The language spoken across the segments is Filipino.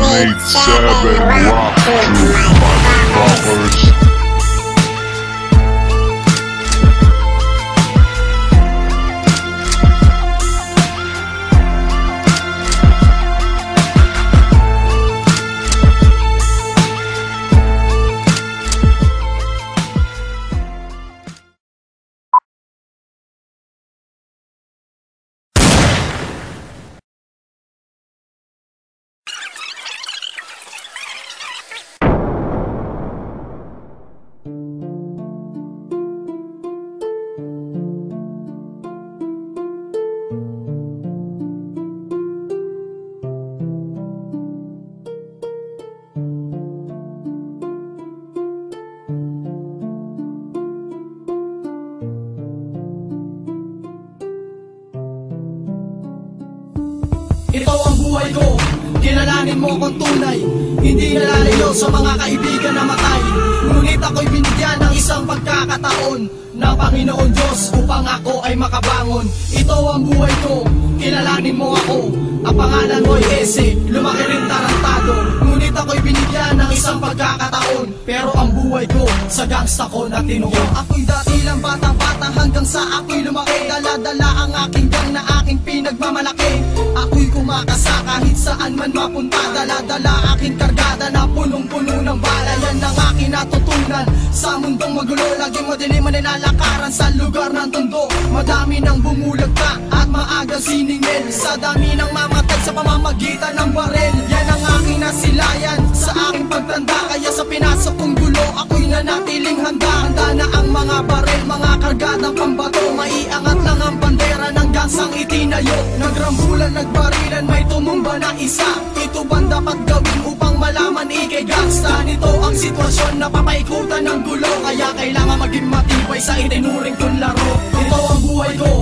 187 rock you motherfuckers. Ito ang buhay ko, kilalanin mo kung tunay. Hindi nalalayo sa mga kaibigan na matay. Ngunit ako'y binigyan ng isang pagkakataon ng Panginoon Diyos upang ako ay makabangon. Ito ang buhay ko, kilalanin mo ako. Ang pangalan mo'y Ese, lumaki rin tarantado. Ngunit ako'y binigyan ng isang pagkakataon, pero ang buhay ko sa gangsta ko na tinuo. Ako'y dati lang bata-bata hanggang sa ako'y lumaki. Dala-dala ang aking gang na aking pinagmamalaki. Ako'y kumakasa kahit saan man mapunta. Dala-dala aking kargada na punong-puno ng bala. Yan ang aking natutunan sa mundong magulo. Laging madilim ang nilalakaran sa lugar ng tondo. Madami nang bumulagta at maagang siningil. Sa dami ng mamatay sa pamamagitan ng barel. Yan ang aking nasilayan sa aking pagtanda. Kaya sa pinasok kong gulo ako'y nanatiling handa. Handa na ang mga barel, mga kargadang pambato. Maiangat lang ang bandera ng gangsang itinayo. Nagrambulan, nagbarilan, may tumumba na isa. Ito ba dapat gawin upang malaman ikay gangsta? Nito ang sitwasyon na papaikutan ng gulo. Kaya kailangan maging matibay sa itinuring kong laro. Ito ang buhay ko,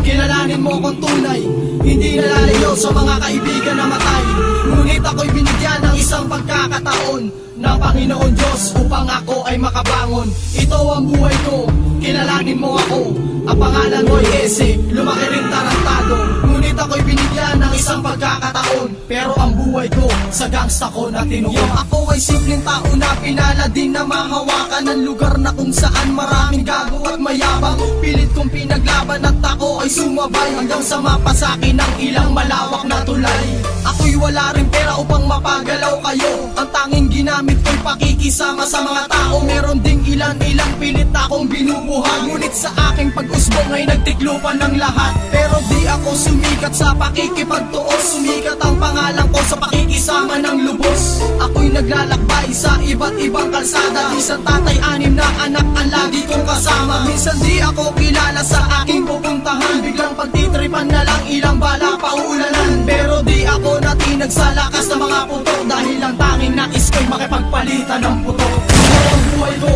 kilalanin mo kung tunay. Hindi nalalayo sa mga kaibigan na matay. Ngunit ako'y binigyan ng isang pagkakataon ng Panginoon Diyos upang ako ay makabangon. Ito ang buhay ko, kilalanin mo ako. Ang pangalan mo'y Ese, lumaki rin tarantado. Ngunit ako'y binigyan ng isang pagkakataon, pero ang buhay ko sa gangsta ko na tinuo. Ako ay simpleng tao na pinala din na mahawakan ng lugar na kung saan maraming gago at mayabang. Pilit kong pinaglaban at ako ay sumabay hanggang sa mapasakin ng ilang malawak na tulay. Ako'y wala rin pera upang mapagalaw kayo. Ang tanging ginamit ko'y pakikisama sa mga tao. Meron ding ilan-ilang pilit akong binubuhat. Ngunit sa aking pag-usbong ay nagtiklupan ng lahat. Pero di ako sumikat sa pakikipagtuos. Sumikat ang pangalan ko sa pakikisama ng lubos. Ako'y naglalakbay sa iba't ibang kalsada. Minsan tatay, 6 na anak ang lagi kong kasama. Minsan di ako kilala sa aking pupuntahan. Biglang pagtitripan na lang ilang bala paulanan. Pero di ako natinag sa lakas ng mga putok. Dahil ang tanging nais ko'y makipagpalitan ng putok. Ito ang buhay ko,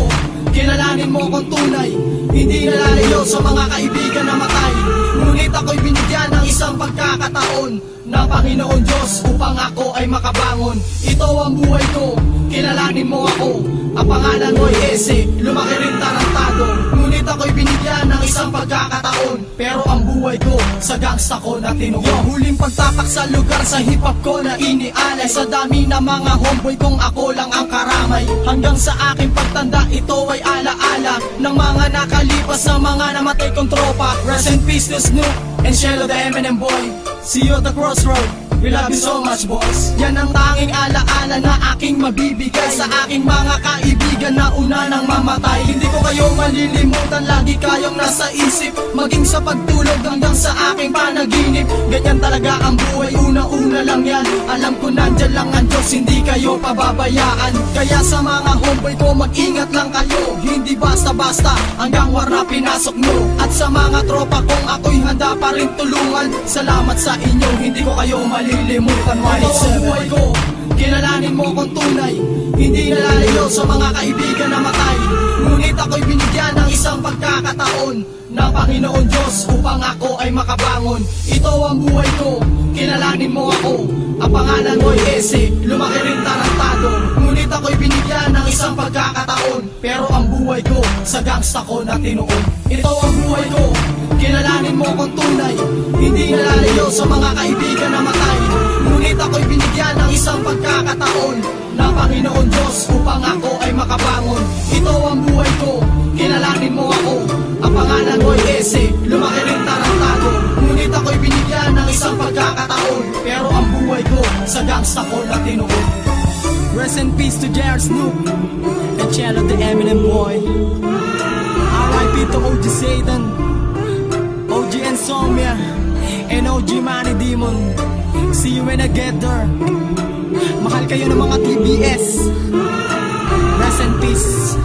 kilalanin mo kung tunay. Hindi nalalayo sa mga kaibigan na matay. Ngunit ako'y binigyan ng isang pagkakataon ng Panginoon Diyos upang ako ay makabangon. Ito ang buhay ko, kilalanin mo ako. Ang pangalan mo'y Ese, lumaki rin tarantado. Ngunit ako'y binigyan ng isang pagkakataon, pero ang buhay ko sa gangsta ko na tinuo. Huling pagtapak sa lugar sa hip-hop ko na inialay. Sa dami na mga homeboy kong ako lang ang karamay. Hanggang sa aking pagtanda ito ay alaala ng mga nakalipas na mga namatay kong tropa. Rest in peace to Snoop and Shelo the Eminem boy. See you at the crossroad. We love you so much, boss. Yan ang tanging alaala na aking mabibigay sa aking mga kaibigan na una nang mamatay. Hindi ko kayo malilimutan, lagi kayong nasa isip. Maging sa pagtulog hanggang sa aking panaginip. Ganyan talaga ang buhay, una-una lang yan. Alam ko nandyan lang ang Diyos, hindi kayo pababayaan. Kaya sa mga homeboy ko, mag-ingat lang kayo. Hindi basta-basta hanggang war na pinasok mo. At sa mga tropa kong ako'y handa pa rin tulungan. Salamat sa inyo, hindi ko kayo malilimutan. 187. Ito ang buhay ko, kilalanin mo kung tunay. Hindi nalalayo sa mga kaibigan na matay. Ngunit ako'y binigyan ng isang pagkakataon ng Panginoon Diyos upang ako ay makabangon. Ito ang buhay ko, kilalanin mo ako. Ang pangalan mo'y Ese, lumaki rin tarantado. Ngunit ako'y binigyan ng isang pagkakataon, pero ang buhay ko sa gangsta ko na tinuo. Ito ang buhay ko, kilalanin mo kung tunay. Hindi nalalayo sa mga kaibigan na matay. Ngunit ako'y binigyan ng isang pagkakataon. pagkakataon ng Panginoon Diyos upang ako ay makabangon. Ito ang buhay ko, kilalanin mo ako. Ang pangalan mo'y Ese, lumaki rin tarantado. Ngunit ako'y binigyan ng isang pagkakataon, pero ang buhay ko sa gangsta ko na tinuon. Rest in peace to J.R. Snoop and Channel the Eminem Boy. R.I.P. to OG Satan, OG Insomnia, and OG Manny Demon. See you when I get there. Mahal kayo ng mga TBS. Rest in peace.